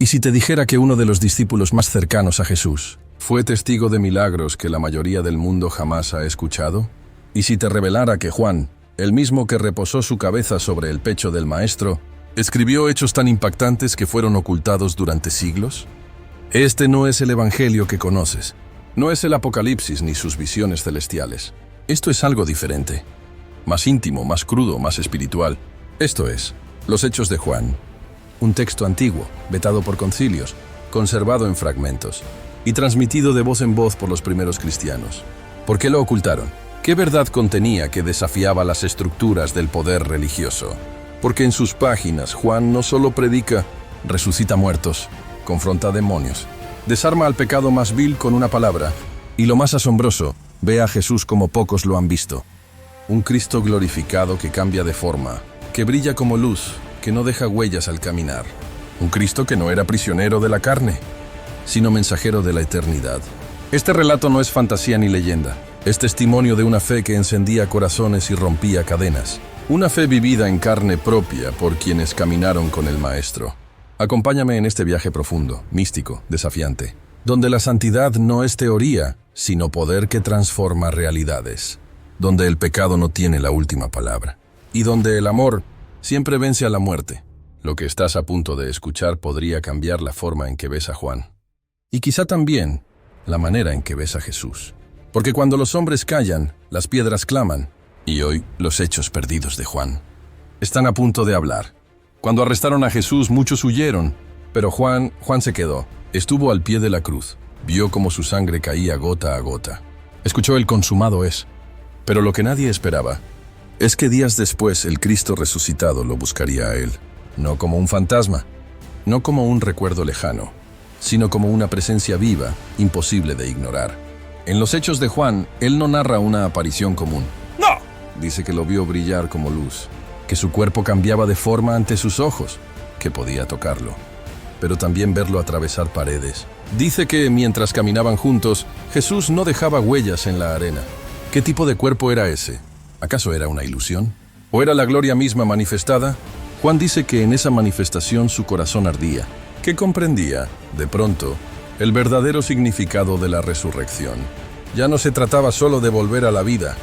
¿Y si te dijera que uno de los discípulos más cercanos a Jesús fue testigo de milagros que la mayoría del mundo jamás ha escuchado? ¿Y si te revelara que Juan, el mismo que reposó su cabeza sobre el pecho del Maestro, escribió hechos tan impactantes que fueron ocultados durante siglos? Este no es el Evangelio que conoces. No es el Apocalipsis ni sus visiones celestiales. Esto es algo diferente. Más íntimo, más crudo, más espiritual. Esto es, los Hechos de Juan. Un texto antiguo, vetado por concilios, conservado en fragmentos y transmitido de voz en voz por los primeros cristianos. ¿Por qué lo ocultaron? ¿Qué verdad contenía que desafiaba las estructuras del poder religioso? Porque en sus páginas Juan no solo predica, resucita muertos, confronta demonios, desarma al pecado más vil con una palabra, y lo más asombroso, ve a Jesús como pocos lo han visto. Un Cristo glorificado que cambia de forma, que brilla como luz, que no deja huellas al caminar. Un Cristo que no era prisionero de la carne, sino mensajero de la eternidad. Este relato no es fantasía ni leyenda. Es testimonio de una fe que encendía corazones y rompía cadenas. Una fe vivida en carne propia por quienes caminaron con el Maestro. Acompáñame en este viaje profundo, místico, desafiante, donde la santidad no es teoría, sino poder que transforma realidades. Donde el pecado no tiene la última palabra. Y donde el amor siempre vence a la muerte. Lo que estás a punto de escuchar podría cambiar la forma en que ves a Juan. Y quizá también la manera en que ves a Jesús. Porque cuando los hombres callan, las piedras claman. Y hoy, los hechos perdidos de Juan están a punto de hablar. Cuando arrestaron a Jesús, muchos huyeron. Pero Juan se quedó. Estuvo al pie de la cruz. Vio cómo su sangre caía gota a gota. Escuchó el consumado es. Pero lo que nadie esperaba es que días después el Cristo resucitado lo buscaría a él. No como un fantasma, no como un recuerdo lejano, sino como una presencia viva, imposible de ignorar. En los Hechos de Juan, él no narra una aparición común. ¡No! Dice que lo vio brillar como luz, que su cuerpo cambiaba de forma ante sus ojos, que podía tocarlo, pero también verlo atravesar paredes. Dice que mientras caminaban juntos, Jesús no dejaba huellas en la arena. ¿Qué tipo de cuerpo era ese? ¿Acaso era una ilusión? ¿O era la gloria misma manifestada? Juan dice que en esa manifestación su corazón ardía, que comprendía, de pronto, el verdadero significado de la resurrección. Ya no se trataba solo de volver a la vida,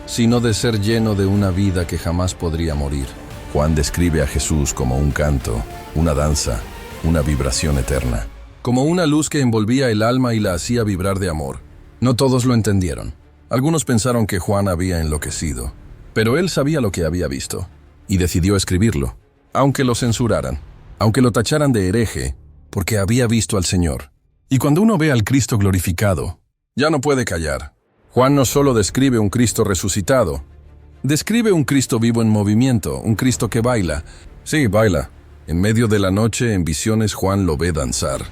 sino de ser lleno de una vida que jamás podría morir. Juan describe a Jesús como un canto, una danza, una vibración eterna, como una luz que envolvía el alma y la hacía vibrar de amor. No todos lo entendieron. Algunos pensaron que Juan había enloquecido, pero él sabía lo que había visto, y decidió escribirlo, aunque lo censuraran, aunque lo tacharan de hereje, porque había visto al Señor. Y cuando uno ve al Cristo glorificado, ya no puede callar. Juan no solo describe un Cristo resucitado, describe un Cristo vivo en movimiento, un Cristo que baila. Sí, baila. En medio de la noche, en visiones, Juan lo ve danzar,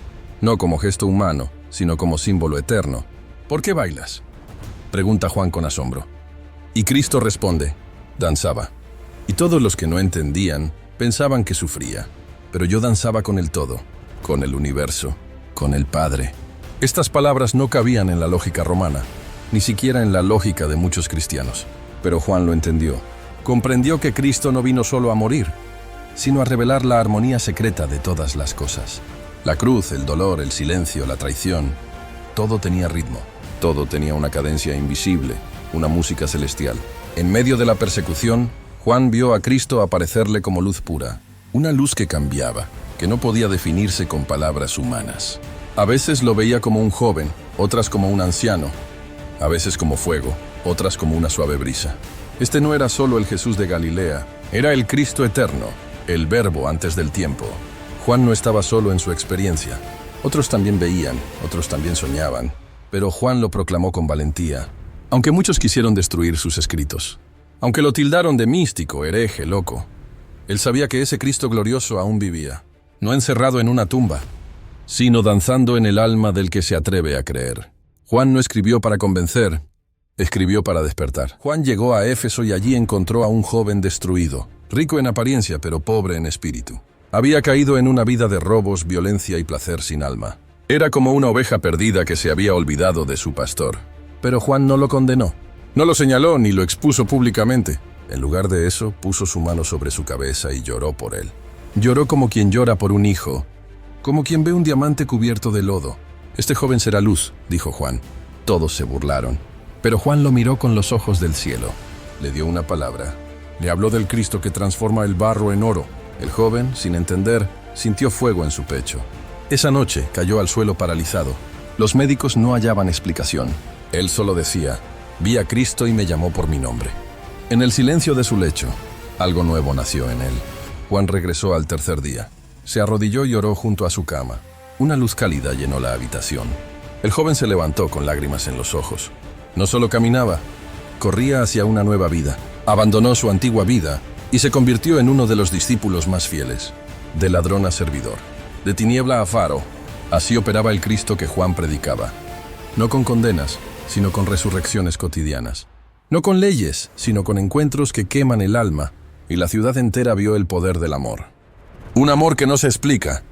no como gesto humano, sino como símbolo eterno. ¿Por qué bailas?, pregunta Juan con asombro. Y Cristo responde, danzaba. Y todos los que no entendían pensaban que sufría. Pero yo danzaba con el todo, con el universo, con el Padre. Estas palabras no cabían en la lógica romana, ni siquiera en la lógica de muchos cristianos. Pero Juan lo entendió. Comprendió que Cristo no vino solo a morir, sino a revelar la armonía secreta de todas las cosas. La cruz, el dolor, el silencio, la traición, todo tenía ritmo. Todo tenía una cadencia invisible, una música celestial. En medio de la persecución, Juan vio a Cristo aparecerle como luz pura, una luz que cambiaba, que no podía definirse con palabras humanas. A veces lo veía como un joven, otras como un anciano, a veces como fuego, otras como una suave brisa. Este no era solo el Jesús de Galilea, era el Cristo eterno, el Verbo antes del tiempo. Juan no estaba solo en su experiencia. Otros también veían, otros también soñaban. Pero Juan lo proclamó con valentía, aunque muchos quisieron destruir sus escritos. Aunque lo tildaron de místico, hereje, loco. Él sabía que ese Cristo glorioso aún vivía, no encerrado en una tumba, sino danzando en el alma del que se atreve a creer. Juan no escribió para convencer, escribió para despertar. Juan llegó a Éfeso y allí encontró a un joven destruido, rico en apariencia pero pobre en espíritu. Había caído en una vida de robos, violencia y placer sin alma. Era como una oveja perdida que se había olvidado de su pastor. Pero Juan no lo condenó. No lo señaló ni lo expuso públicamente. En lugar de eso, puso su mano sobre su cabeza y lloró por él. Lloró como quien llora por un hijo como quien ve un diamante cubierto de lodo. «Este joven será luz», dijo Juan. Todos se burlaron, pero Juan lo miró con los ojos del cielo. Le dio una palabra. Le habló del Cristo que transforma el barro en oro. El joven, sin entender, sintió fuego en su pecho. Esa noche cayó al suelo paralizado. Los médicos no hallaban explicación. Él solo decía: «Vi a Cristo y me llamó por mi nombre». En el silencio de su lecho, algo nuevo nació en él. Juan regresó al tercer día. Se arrodilló y oró junto a su cama. Una luz cálida llenó la habitación. El joven se levantó con lágrimas en los ojos. No solo caminaba, corría hacia una nueva vida. Abandonó su antigua vida y se convirtió en uno de los discípulos más fieles. De ladrón a servidor, de tiniebla a faro. Así operaba el Cristo que Juan predicaba. No con condenas, sino con resurrecciones cotidianas. No con leyes, sino con encuentros que queman el alma, y la ciudad entera vio el poder del amor. Un amor que no se explica,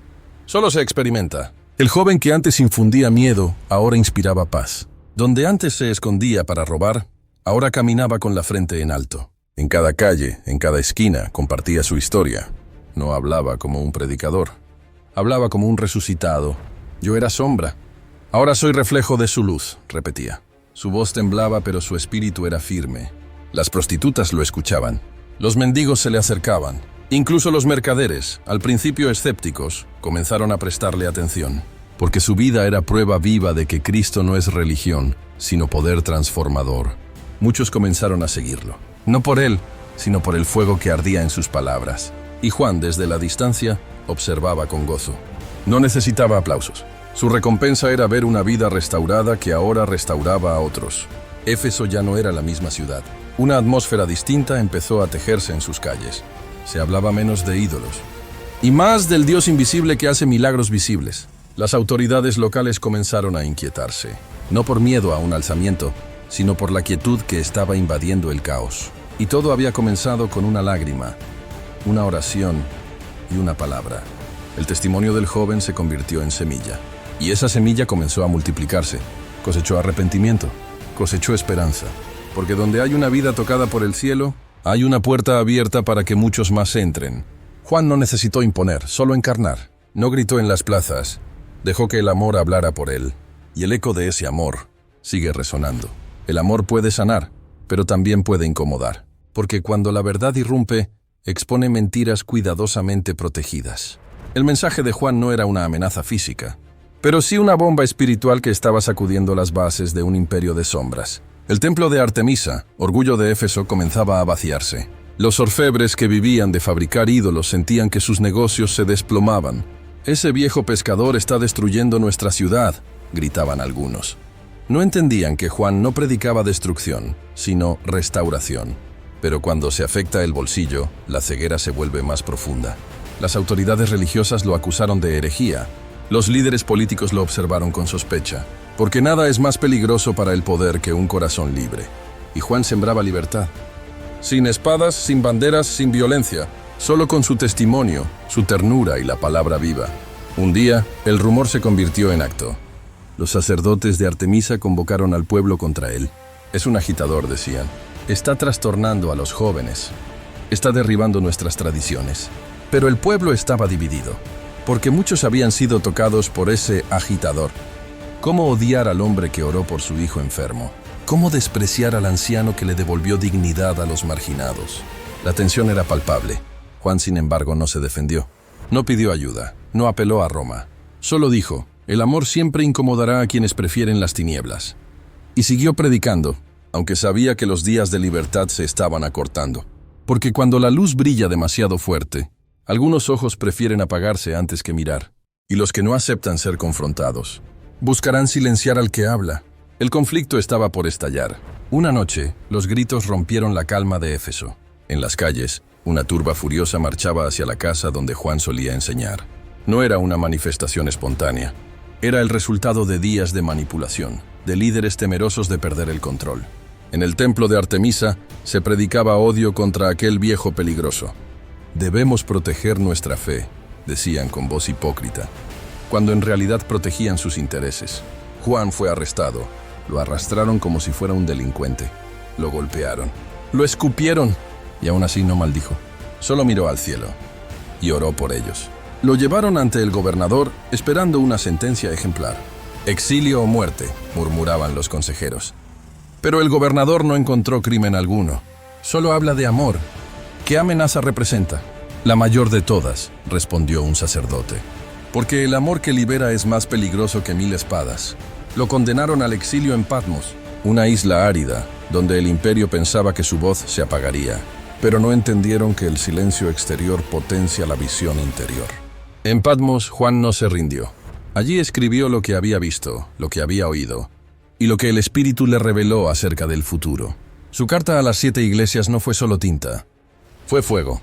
solo se experimenta. El joven que antes infundía miedo, ahora inspiraba paz. Donde antes se escondía para robar, ahora caminaba con la frente en alto. En cada calle, en cada esquina, compartía su historia. No hablaba como un predicador, hablaba como un resucitado. Yo era sombra, ahora soy reflejo de su luz, repetía. Su voz temblaba, pero su espíritu era firme. Las prostitutas lo escuchaban. Los mendigos se le acercaban. Incluso los mercaderes, al principio escépticos, comenzaron a prestarle atención, porque su vida era prueba viva de que Cristo no es religión, sino poder transformador. Muchos comenzaron a seguirlo, no por él, sino por el fuego que ardía en sus palabras. Y Juan, desde la distancia, observaba con gozo. No necesitaba aplausos. Su recompensa era ver una vida restaurada que ahora restauraba a otros. Éfeso ya no era la misma ciudad. Una atmósfera distinta empezó a tejerse en sus calles. Se hablaba menos de ídolos y más del Dios invisible que hace milagros visibles. Las autoridades locales comenzaron a inquietarse, no por miedo a un alzamiento, sino por la quietud que estaba invadiendo el caos. Y todo había comenzado con una lágrima, una oración y una palabra. El testimonio del joven se convirtió en semilla. Y esa semilla comenzó a multiplicarse. Cosechó arrepentimiento, cosechó esperanza. Porque donde hay una vida tocada por el cielo, hay una puerta abierta para que muchos más entren. Juan no necesitó imponer, solo encarnar. No gritó en las plazas, dejó que el amor hablara por él. Y el eco de ese amor sigue resonando. El amor puede sanar, pero también puede incomodar. Porque cuando la verdad irrumpe, expone mentiras cuidadosamente protegidas. El mensaje de Juan no era una amenaza física, pero sí una bomba espiritual que estaba sacudiendo las bases de un imperio de sombras. El templo de Artemisa, orgullo de Éfeso, comenzaba a vaciarse. Los orfebres que vivían de fabricar ídolos sentían que sus negocios se desplomaban. «Ese viejo pescador está destruyendo nuestra ciudad», gritaban algunos. No entendían que Juan no predicaba destrucción, sino restauración. Pero cuando se afecta el bolsillo, la ceguera se vuelve más profunda. Las autoridades religiosas lo acusaron de herejía. Los líderes políticos lo observaron con sospecha, porque nada es más peligroso para el poder que un corazón libre. Y Juan sembraba libertad. Sin espadas, sin banderas, sin violencia, solo con su testimonio, su ternura y la palabra viva. Un día, el rumor se convirtió en acto. Los sacerdotes de Artemisa convocaron al pueblo contra él. «Es un agitador», decían. «Está trastornando a los jóvenes. Está derribando nuestras tradiciones». Pero el pueblo estaba dividido, porque muchos habían sido tocados por ese agitador. ¿Cómo odiar al hombre que oró por su hijo enfermo? ¿Cómo despreciar al anciano que le devolvió dignidad a los marginados? La tensión era palpable. Juan, sin embargo, no se defendió. No pidió ayuda, no apeló a Roma. Solo dijo: «El amor siempre incomodará a quienes prefieren las tinieblas». Y siguió predicando, aunque sabía que los días de libertad se estaban acortando. Porque cuando la luz brilla demasiado fuerte, algunos ojos prefieren apagarse antes que mirar, y los que no aceptan ser confrontados buscarán silenciar al que habla. El conflicto estaba por estallar. Una noche, los gritos rompieron la calma de Éfeso. En las calles, una turba furiosa marchaba hacia la casa donde Juan solía enseñar. No era una manifestación espontánea. Era el resultado de días de manipulación, de líderes temerosos de perder el control. En el templo de Artemisa se predicaba odio contra aquel viejo peligroso. «Debemos proteger nuestra fe», decían con voz hipócrita, cuando en realidad protegían sus intereses. Juan fue arrestado. Lo arrastraron como si fuera un delincuente. Lo golpearon. Lo escupieron. Y aún así no maldijo. Solo miró al cielo y oró por ellos. Lo llevaron ante el gobernador esperando una sentencia ejemplar. «Exilio o muerte», murmuraban los consejeros. Pero el gobernador no encontró crimen alguno. Solo habla de amor. ¿Qué amenaza representa? «La mayor de todas», respondió un sacerdote. «Porque el amor que libera es más peligroso que 1000 espadas». Lo condenaron al exilio en Patmos, una isla árida, donde el imperio pensaba que su voz se apagaría, pero no entendieron que el silencio exterior potencia la visión interior. En Patmos, Juan no se rindió. Allí escribió lo que había visto, lo que había oído, y lo que el Espíritu le reveló acerca del futuro. Su carta a las 7 iglesias no fue solo tinta, fue fuego.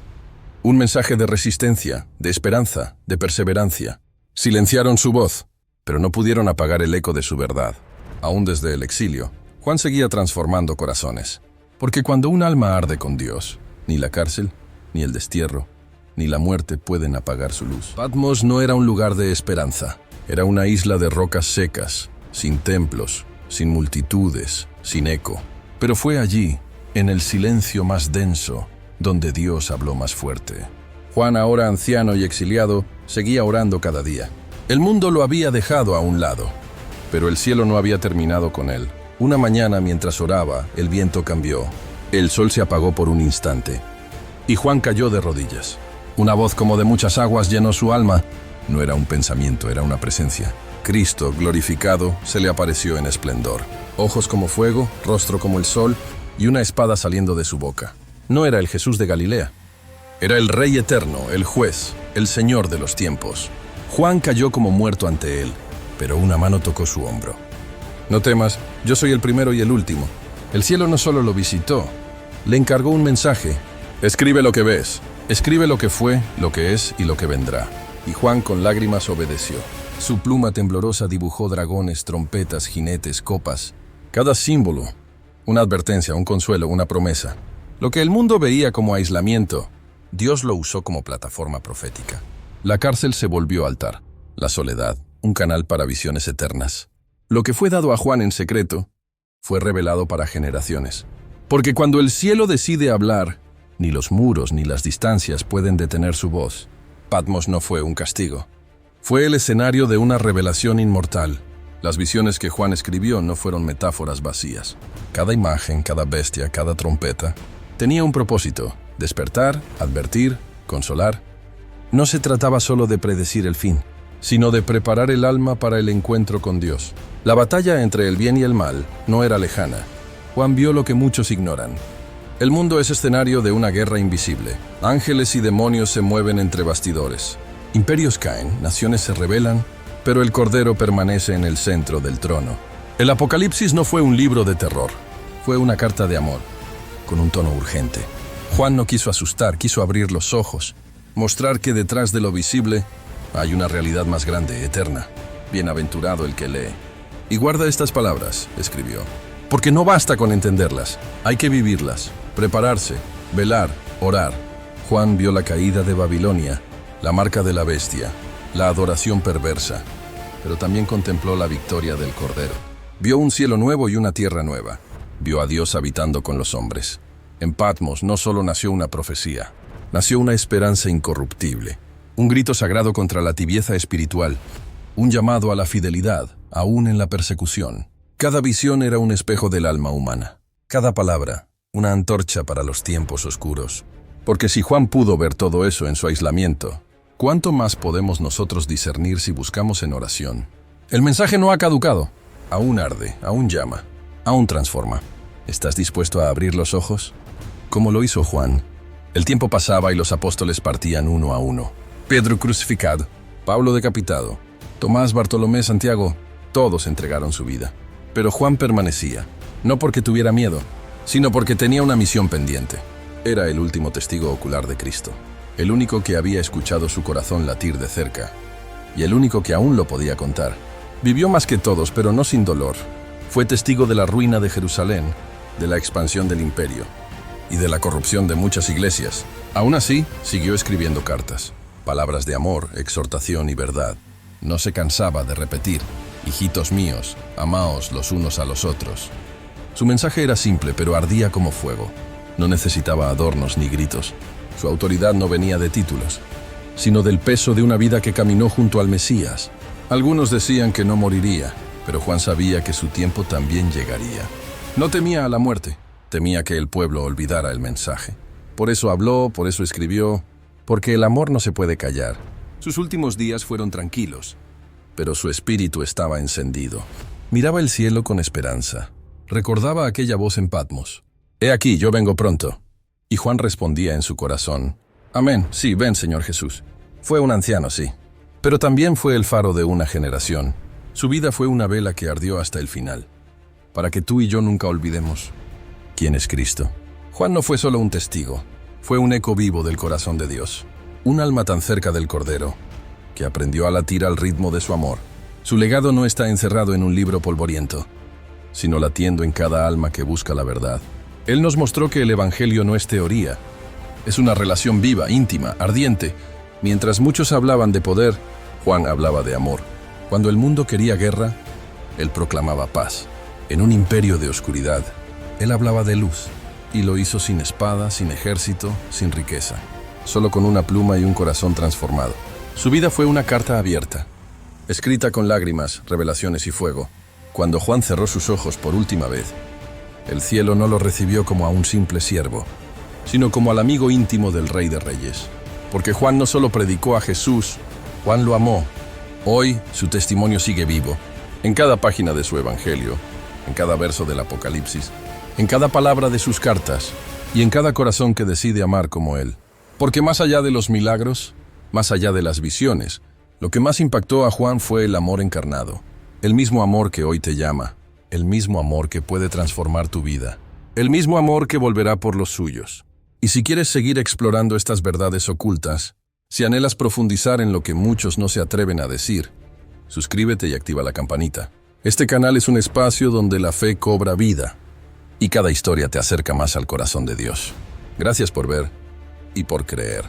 Un mensaje de resistencia, de esperanza, de perseverancia. Silenciaron su voz, pero no pudieron apagar el eco de su verdad. Aún desde el exilio, Juan seguía transformando corazones. Porque cuando un alma arde con Dios, ni la cárcel, ni el destierro, ni la muerte pueden apagar su luz. Patmos no era un lugar de esperanza. Era una isla de rocas secas, sin templos, sin multitudes, sin eco. Pero fue allí, en el silencio más denso, donde Dios habló más fuerte. Juan, ahora anciano y exiliado, seguía orando cada día. El mundo lo había dejado a un lado, pero el cielo no había terminado con él. Una mañana, mientras oraba, el viento cambió. El sol se apagó por un instante, y Juan cayó de rodillas. Una voz como de muchas aguas llenó su alma. No era un pensamiento, era una presencia. Cristo, glorificado, se le apareció en esplendor. Ojos como fuego, rostro como el sol, y una espada saliendo de su boca. No era el Jesús de Galilea. Era el Rey eterno, el juez, el Señor de los tiempos. Juan cayó como muerto ante él, pero una mano tocó su hombro. «No temas, yo soy el primero y el último». El cielo no solo lo visitó, le encargó un mensaje. «Escribe lo que ves, escribe lo que fue, lo que es y lo que vendrá». Y Juan con lágrimas obedeció. Su pluma temblorosa dibujó dragones, trompetas, jinetes, copas. Cada símbolo, una advertencia, un consuelo, una promesa. Lo que el mundo veía como aislamiento, Dios lo usó como plataforma profética. La cárcel se volvió altar, la soledad, un canal para visiones eternas. Lo que fue dado a Juan en secreto, fue revelado para generaciones. Porque cuando el cielo decide hablar, ni los muros ni las distancias pueden detener su voz. Patmos no fue un castigo. Fue el escenario de una revelación inmortal. Las visiones que Juan escribió no fueron metáforas vacías. Cada imagen, cada bestia, cada trompeta, tenía un propósito: despertar, advertir, consolar. No se trataba solo de predecir el fin, sino de preparar el alma para el encuentro con Dios. La batalla entre el bien y el mal no era lejana. Juan vio lo que muchos ignoran. El mundo es escenario de una guerra invisible. Ángeles y demonios se mueven entre bastidores. Imperios caen, naciones se rebelan, pero el Cordero permanece en el centro del trono. El Apocalipsis no fue un libro de terror, fue una carta de amor, con un tono urgente. Juan no quiso asustar, quiso abrir los ojos, mostrar que detrás de lo visible hay una realidad más grande, eterna. Bienaventurado el que lee. Y guarda estas palabras, escribió, porque no basta con entenderlas, hay que vivirlas, prepararse, velar, orar. Juan vio la caída de Babilonia, la marca de la bestia, la adoración perversa, pero también contempló la victoria del Cordero. Vio un cielo nuevo y una tierra nueva. Vio a Dios habitando con los hombres. En Patmos no solo nació una profecía, nació una esperanza incorruptible, un grito sagrado contra la tibieza espiritual, un llamado a la fidelidad, aún en la persecución. Cada visión era un espejo del alma humana. Cada palabra, una antorcha para los tiempos oscuros. Porque si Juan pudo ver todo eso en su aislamiento, ¿cuánto más podemos nosotros discernir si buscamos en oración? El mensaje no ha caducado. Aún arde, aún llama, aún transforma. ¿Estás dispuesto a abrir los ojos? Como lo hizo Juan. El tiempo pasaba y los apóstoles partían uno a uno. Pedro crucificado, Pablo decapitado, Tomás, Bartolomé, Santiago, todos entregaron su vida. Pero Juan permanecía, no porque tuviera miedo, sino porque tenía una misión pendiente. Era el último testigo ocular de Cristo, el único que había escuchado su corazón latir de cerca, y el único que aún lo podía contar. Vivió más que todos, pero no sin dolor. Fue testigo de la ruina de Jerusalén, de la expansión del imperio, y de la corrupción de muchas iglesias. Aún así, siguió escribiendo cartas, palabras de amor, exhortación y verdad. No se cansaba de repetir: hijitos míos, amaos los unos a los otros. Su mensaje era simple, pero ardía como fuego. No necesitaba adornos ni gritos. Su autoridad no venía de títulos, sino del peso de una vida que caminó junto al Mesías. Algunos decían que no moriría, pero Juan sabía que su tiempo también llegaría. No temía a la muerte, temía que el pueblo olvidara el mensaje. Por eso habló, por eso escribió, porque el amor no se puede callar. Sus últimos días fueron tranquilos, pero su espíritu estaba encendido. Miraba el cielo con esperanza. Recordaba aquella voz en Patmos. «He aquí, yo vengo pronto». Y Juan respondía en su corazón: «Amén, sí, ven, Señor Jesús». Fue un anciano, sí, pero también fue el faro de una generación. Su vida fue una vela que ardió hasta el final, para que tú y yo nunca olvidemos quién es Cristo. Juan no fue solo un testigo, fue un eco vivo del corazón de Dios, un alma tan cerca del Cordero, que aprendió a latir al ritmo de su amor. Su legado no está encerrado en un libro polvoriento, sino latiendo en cada alma que busca la verdad. Él nos mostró que el Evangelio no es teoría, es una relación viva, íntima, ardiente. Mientras muchos hablaban de poder, Juan hablaba de amor. Cuando el mundo quería guerra, él proclamaba paz. En un imperio de oscuridad, él hablaba de luz, y lo hizo sin espada, sin ejército, sin riqueza, solo con una pluma y un corazón transformado. Su vida fue una carta abierta, escrita con lágrimas, revelaciones y fuego. Cuando Juan cerró sus ojos por última vez, el cielo no lo recibió como a un simple siervo, sino como al amigo íntimo del Rey de Reyes. Porque Juan no solo predicó a Jesús, Juan lo amó. Hoy su testimonio sigue vivo, en cada página de su Evangelio, en cada verso del Apocalipsis, en cada palabra de sus cartas y en cada corazón que decide amar como él. Porque más allá de los milagros, más allá de las visiones, lo que más impactó a Juan fue el amor encarnado. El mismo amor que hoy te llama, el mismo amor que puede transformar tu vida, el mismo amor que volverá por los suyos. Y si quieres seguir explorando estas verdades ocultas, si anhelas profundizar en lo que muchos no se atreven a decir, suscríbete y activa la campanita. Este canal es un espacio donde la fe cobra vida y cada historia te acerca más al corazón de Dios. Gracias por ver y por creer.